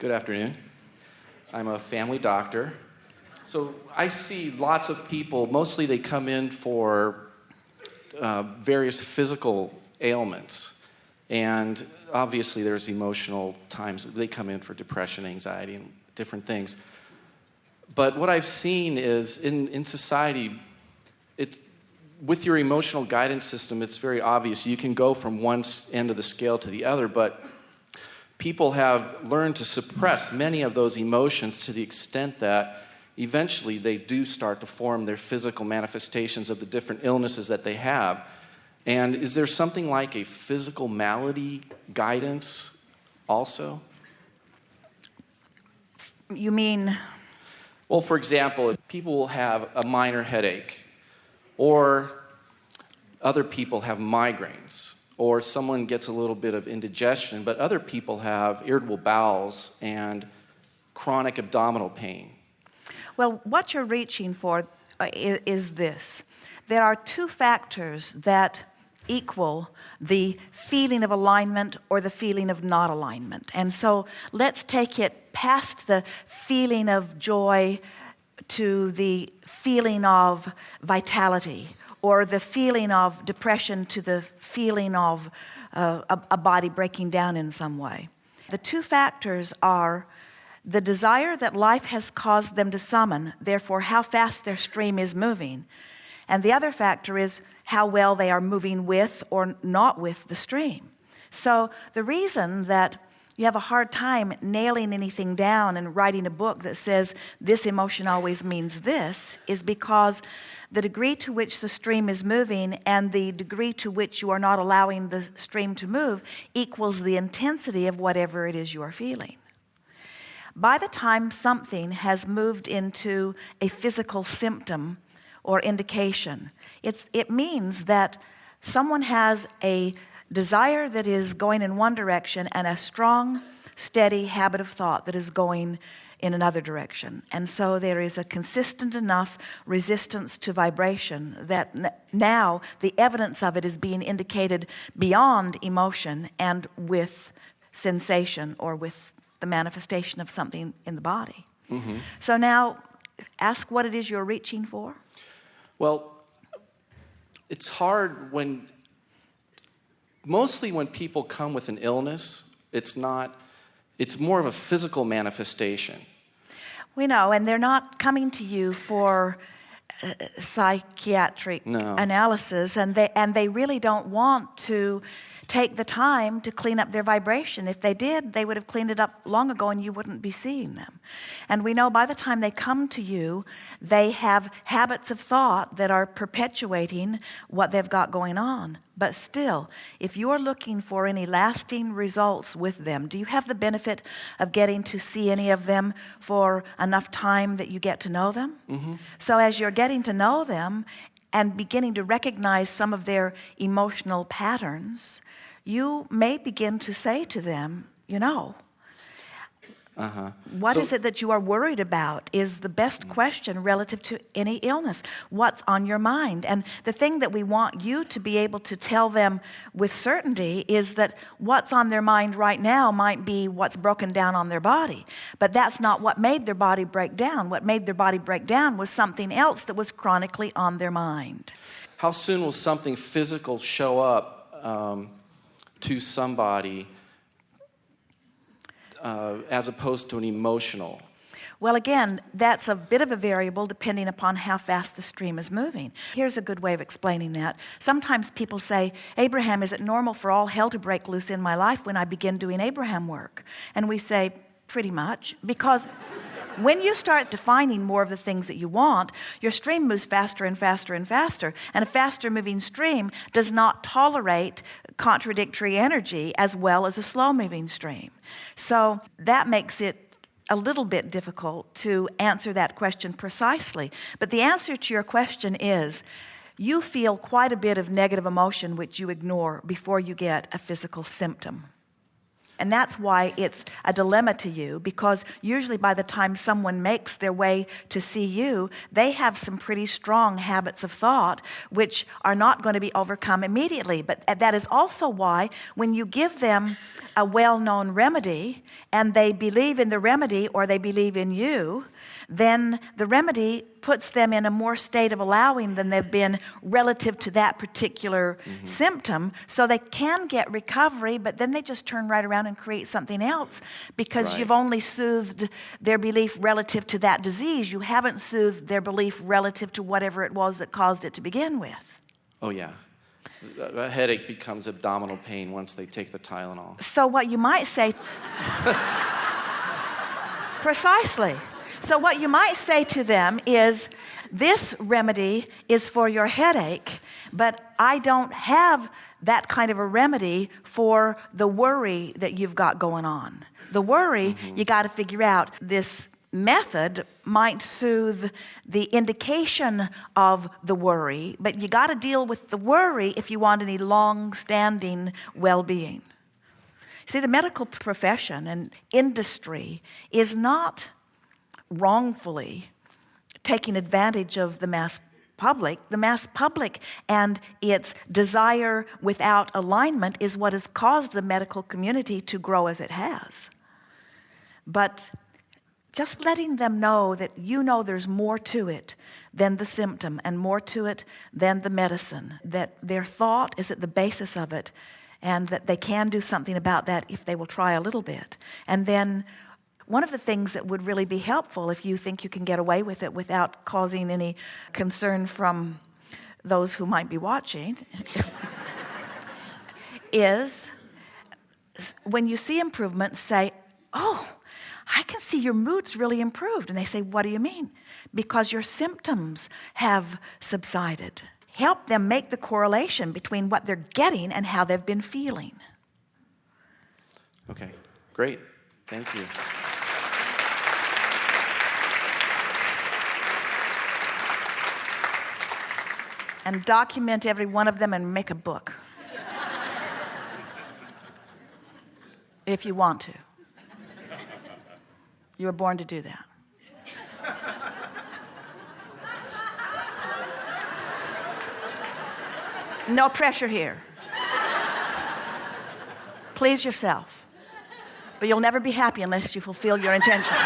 Good afternoon. I'm a family doctor. So I see lots of people, mostly they come in for various physical ailments. And obviously there's emotional times. They come in for depression, anxiety, and different things. But what I've seen is in society, with your emotional guidance system, it's very obvious. You can go from one end of the scale to the other, but people have learned to suppress many of those emotions to the extent that eventually they do start to form their physical manifestations of the different illnesses that they have. And is there something like a physical malady guidance also? You mean? Well, for example, if people will have a minor headache, or other people have migraines, or someone gets a little bit of indigestion, but other people have irritable bowels and chronic abdominal pain. Well, what you're reaching for is this. There are two factors that equal the feeling of alignment or the feeling of not alignment. And so let's take it past the feeling of joy to the feeling of vitality, or the feeling of depression to the feeling of a body breaking down in some way. The two factors are the desire that life has caused them to summon, therefore how fast their stream is moving. And the other factor is how well they are moving with or not with the stream. So the reason that you have a hard time nailing anything down and writing a book that says this emotion always means this is because the degree to which the stream is moving and the degree to which you are not allowing the stream to move equals the intensity of whatever it is you are feeling. By the time something has moved into a physical symptom or indication, it means that someone has a desire that is going in one direction and a strong, steady habit of thought that is going in another direction. And so there is a consistent enough resistance to vibration that now the evidence of it is being indicated beyond emotion and with sensation or with the manifestation of something in the body. Mm-hmm. So now ask what it is you're reaching for. Well, it's hard mostly when people come with an illness, it's more of a physical manifestation. We know, and they're not coming to you for psychiatric analysis, and they really don't want to take the time to clean up their vibration. If they did, they would have cleaned it up long ago and you wouldn't be seeing them. And we know by the time they come to you, they have habits of thought that are perpetuating what they've got going on. But still, if you're looking for any lasting results with them, do you have the benefit of getting to see any of them for enough time that you get to know them? Mm-hmm. So as you're getting to know them and beginning to recognize some of their emotional patterns, you may begin to say to them, what is it that you are worried about is the best question relative to any illness. What's on your mind? And the thing that we want you to be able to tell them with certainty is that what's on their mind right now might be what's broken down on their body. But that's not what made their body break down. What made their body break down was something else that was chronically on their mind. How soon will something physical show up to somebody as opposed to an emotional? Well, again, that's a bit of a variable depending upon how fast the stream is moving. Here's a good way of explaining that. Sometimes people say, Abraham, is it normal for all hell to break loose in my life when I begin doing Abraham work? And we say, pretty much, because when you start defining more of the things that you want, your stream moves faster and faster and faster. And a faster moving stream does not tolerate contradictory energy as well as a slow moving stream. So that makes it a little bit difficult to answer that question precisely. But the answer to your question is, you feel quite a bit of negative emotion which you ignore before you get a physical symptom. And that's why it's a dilemma to you, because usually by the time someone makes their way to see you, they have some pretty strong habits of thought which are not going to be overcome immediately. But that is also why when you give them a well-known remedy and they believe in the remedy or they believe in you, then the remedy puts them in a more state of allowing than they've been relative to that particular symptom. So they can get recovery, but then they just turn right around and create something else because you've only soothed their belief relative to that disease. You haven't soothed their belief relative to whatever it was that caused it to begin with. Oh, yeah. A headache becomes abdominal pain once they take the Tylenol. So what you might say... Precisely. So what you might say to them is, this remedy is for your headache, but I don't have that kind of a remedy for the worry that you've got going on. The worry, you got to figure out. This method might soothe the indication of the worry, but you got to deal with the worry if you want any long-standing well-being. See, the medical profession and industry is not wrongfully taking advantage of the mass public. The mass public and its desire without alignment is what has caused the medical community to grow as it has. But just letting them know that there's more to it than the symptom and more to it than the medicine, that their thought is at the basis of it and that they can do something about that if they will try a little bit. And then one of the things that would really be helpful if you think you can get away with it without causing any concern from those who might be watching is when you see improvement, say, "Oh, I can see your mood's really improved." And they say, "What do you mean?" "Because your symptoms have subsided." Help them make the correlation between what they're getting and how they've been feeling. Okay, great. Thank you. And document every one of them and make a book. If you want to. You were born to do that. No pressure here. Please yourself. But you'll never be happy unless you fulfill your intention.